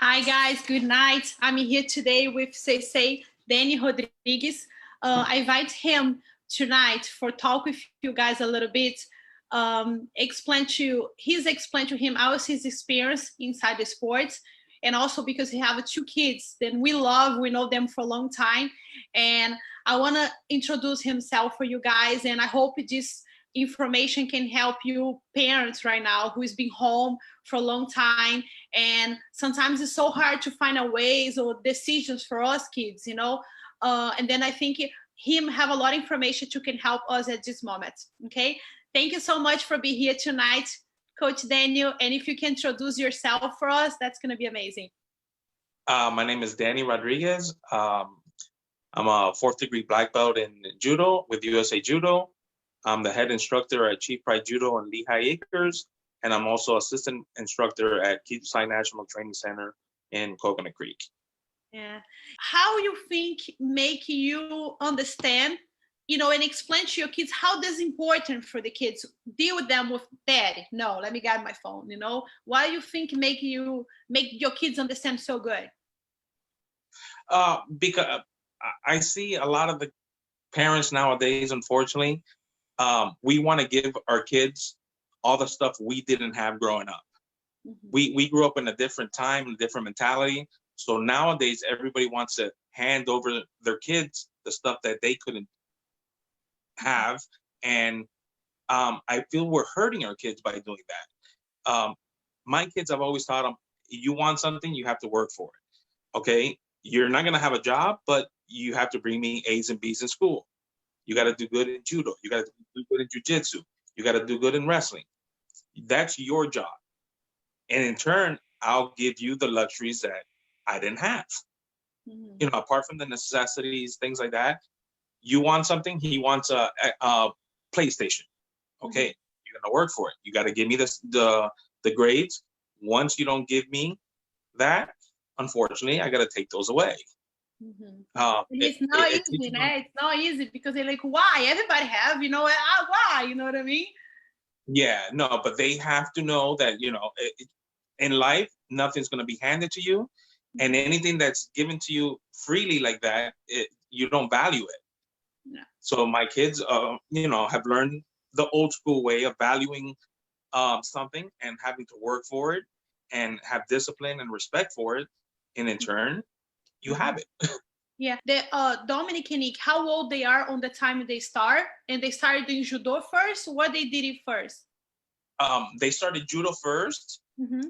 Hi guys, good night. I'm here today with Sensei Danny Rodriguez. I invite him tonight for talk with you guys a little bit. Explain to him how is his experience inside the sports, and also because he have two kids that we know them for a long time, and I want to introduce himself for you guys, and I hope this information can help you parents right now who is being home for a long time, and sometimes it's so hard to find a ways or decisions for us kids, and then I think him have a lot of information to can help us at this moment. Okay, thank you so much for being here tonight, Coach Daniel, and if you can introduce yourself for us, that's going to be amazing. My name is Danny Rodriguez. I'm a 4th degree black belt in Judo with USA Judo. I'm the head instructor at Chief Pride Judo in Lehigh Acres, and I'm also assistant instructor at Kiitsusai National Training Center in Coconut Creek. Yeah. How you think make you understand, and explain to your kids how this is important for the kids, deal with them with daddy. No, let me get my phone, Why you think make your kids understand so good? Because I see a lot of the parents nowadays, unfortunately, we want to give our kids all the stuff we didn't have growing up. Mm-hmm. We grew up in a different time, a different mentality. So nowadays, everybody wants to hand over their kids the stuff that they couldn't have. And I feel we're hurting our kids by doing that. My kids, I've always taught them, you want something, you have to work for it. Okay? You're not going to have a job, but you have to bring me A's and B's in school. You got to do good in judo. You got to do good in jiu-jitsu. You got to do good in wrestling. That's your job. And in turn, I'll give you the luxuries that I didn't have. Mm-hmm. Apart from the necessities, things like that. You want something, he wants a PlayStation. Okay, mm-hmm. You're going to work for it. You got to give me the grades. Once you don't give me that, unfortunately, I got to take those away. Mm-hmm. It's not easy, It's not easy because they're like, why? Everybody have, why? You know what I mean? Yeah, no, but they have to know that, in life, nothing's going to be handed to you. And anything that's given to you freely like that, you don't value it. Yeah. So my kids, have learned the old school way of valuing something and having to work for it and have discipline and respect for it. And in turn, you have it. Yeah, the Dominican, how old they are on the time they start, and they started doing judo first. What they did it first? They started judo first. Mm-hmm.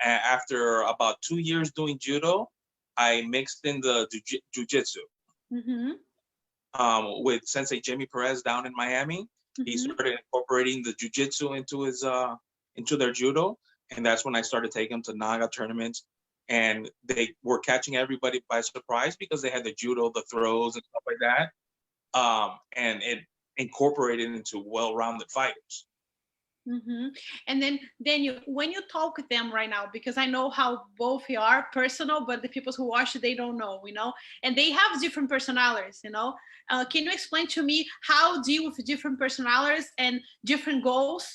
After about 2 years doing judo, I mixed in the jiu-jitsu. Mm-hmm. With Sensei Jimmy Perez down in Miami. Mm-hmm. He started incorporating the jiu-jitsu into their judo, and that's when I started taking them to Naga tournaments. And they were catching everybody by surprise because they had the judo, the throws, and stuff like that. And it incorporated into well-rounded fighters. Mm-hmm. And then when you talk with them right now, because I know how both you are personal, but the people who watch, they don't know, and they have different personalities, can you explain to me how deal with different personalities and different goals,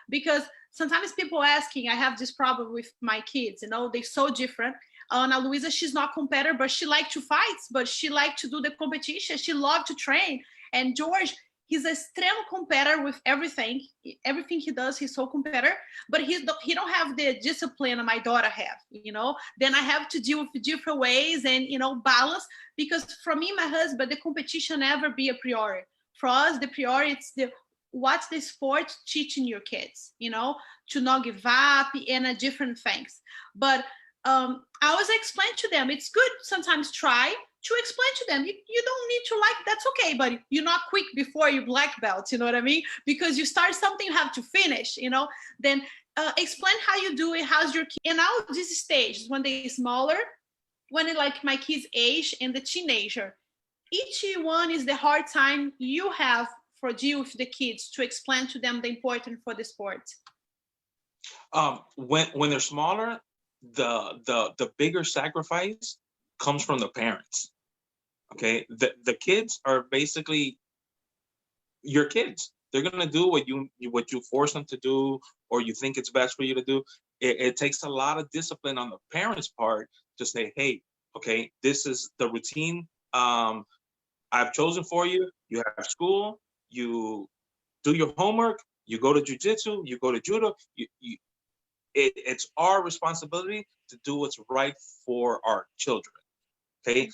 because sometimes people asking, I have this problem with my kids, they're so different. Ana Luisa, she's not competitor, but she likes to fight, but she likes to do the competition. She loves to train. And George, he's an extreme competitor with everything. Everything he does, he's so competitor, but he don't have the discipline my daughter have, Then I have to deal with different ways and, balance, because for me, my husband, the competition never be a priority. For us, the priority is what's the sport teaching your kids, to not give up and different things. But I always explain to them, it's good sometimes try to explain to them, you don't need to like, that's okay, but you're not quick before you black belt, you know what I mean? Because you start something, you have to finish, Then explain how you do it, how's your kid. And now this stage, when they're smaller, when they like my kids' age and the teenager, each one is the hard time you have for deal with the kids to explain to them the importance for the sport. When they're smaller, the bigger sacrifice comes from the parents. Okay, the kids are basically your kids. They're gonna do what you force them to do, or you think it's best for you to do. it takes a lot of discipline on the parents' part to say, hey, okay, this is the routine I've chosen for you. You have school, you do your homework, you go to jiu-jitsu, you go to judo. It's our responsibility to do what's right for our children. Okay,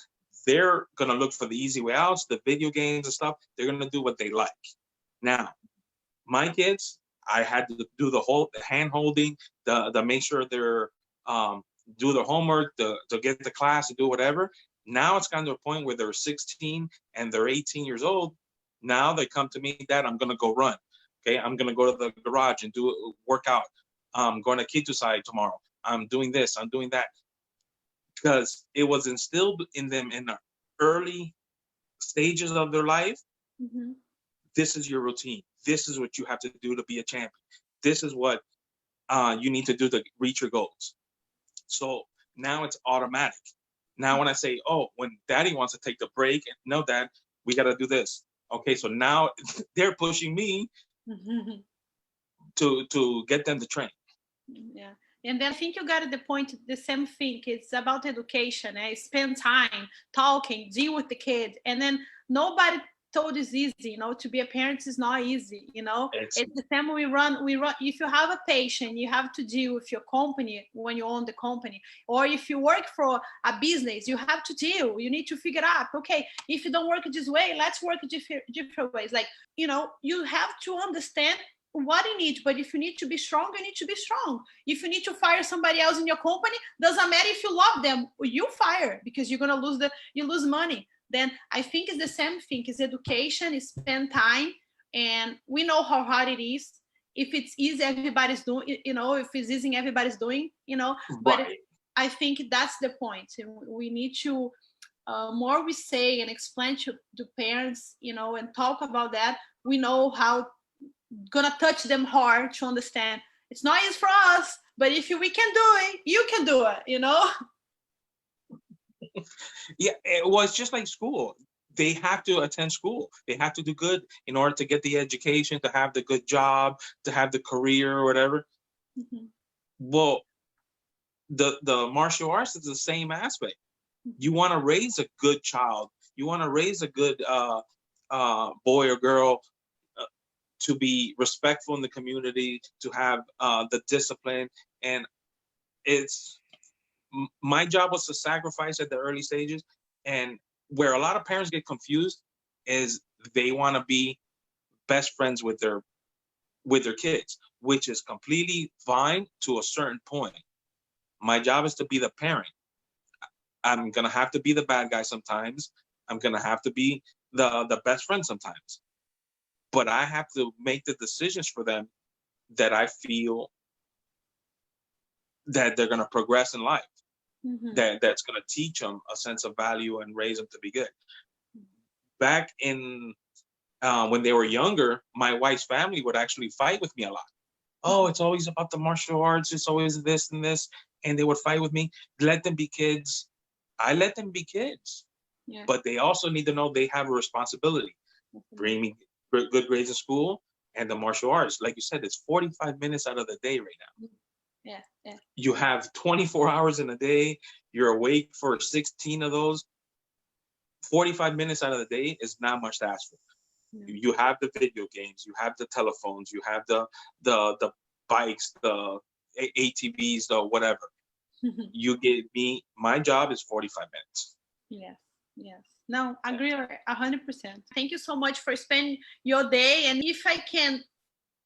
they're gonna look for the easy way outs, the video games and stuff. They're gonna do what they like. Now, my kids, I had to do the whole hand holding, the make sure they're do their homework, to get to class, to do whatever. Now it's gotten to a point where they're 16 and they're 18 years old. Now they come to me, Dad, I'm gonna go run. Okay, I'm gonna go to the garage and do a workout. I'm going to Kiitsusai tomorrow. I'm doing this, I'm doing that. Because it was instilled in them in the early stages of their life. Mm-hmm. This is your routine. This is what you have to do to be a champion. This is what you need to do to reach your goals. So now it's automatic. Now when I say, oh, when Daddy wants to take the break, no, Dad, we got to do this. Okay, so now they're pushing me to get them to train. Yeah. And then I think you got the point, the same thing. It's about education. Spend time talking, deal with the kids. And then nobody told it's easy, to be a parent is not easy, It's the same we run. If you have a patient, you have to deal with your company when you own the company. Or if you work for a business, you have to deal. You need to figure out, okay, if you don't work this way, let's work different ways. Like, you have to understand what you need, but if you need to be strong, you need to be strong. If you need to fire somebody else in your company, doesn't matter if you love them, you fire, because you're gonna lose money. Then I think it's the same thing. It's education, it's spend time, and we know how hard it is. If it's easy, everybody's doing, if it's easy, everybody's doing, but Right. I think that's the point. We need to more we say and explain to parents, and talk about that. We know how gonna touch them hard to understand it's not easy for us, but if we can do it, you can do it, Yeah, it was just like school. They have to attend school. They have to do good in order to get the education, to have the good job, to have the career or whatever. Mm-hmm. Well, the martial arts is the same aspect. You want to raise a good child. You want to raise a good boy or girl to be respectful in the community, to have the discipline. And my job was to sacrifice at the early stages. And where a lot of parents get confused is they want to be best friends with their kids, which is completely fine to a certain point. My job is to be the parent. I'm gonna have to be the bad guy sometimes. I'm gonna have to be the best friend sometimes. But I have to make the decisions for them that I feel that they're gonna progress in life. Mm-hmm. That's gonna teach them a sense of value and raise them to be good. Back in when they were younger, my wife's family would actually fight with me a lot. Oh, it's always about the martial arts. It's always this and this. And they would fight with me. Let them be kids. I let them be kids. Yeah. But they also need to know they have a responsibility. Bring me good grades in school and the martial arts. Like you said, it's 45 minutes out of the day right now. Yeah, yeah. You have 24 hours in a day. You're awake for 16 of those. 45 minutes out of the day is not much to ask for. You have the video games, you have the telephones, you have the bikes, the ATVs, the whatever. You give me, my job is 45 minutes. Yes. No, I agree 100%. Thank you so much for spending your day. And if I can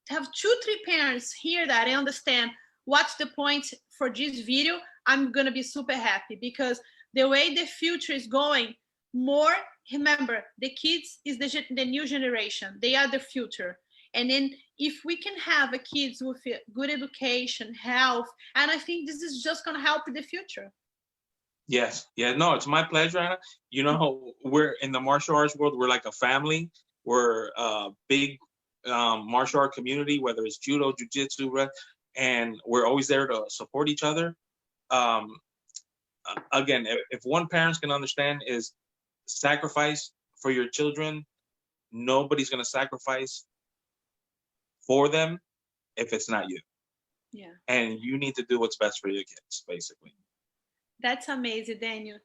have 2-3 parents hear that and understand what's the point for this video, I'm gonna be super happy, because the way the future is going, more, remember, the kids is the new generation. They are the future. And then if we can have a kids with good education, health, and I think this is just going to help in the future. Yes. Yeah, no, it's my pleasure, Anna. We're in the martial arts world. We're like a family. We're a big martial art community, whether it's judo, jiu-jitsu, and we're always there to support each other. Again, if one parent can understand is sacrifice for your children. Nobody's going to sacrifice for them if it's not you. Yeah. And you need to do what's best for your kids, basically. That's amazing, Daniel.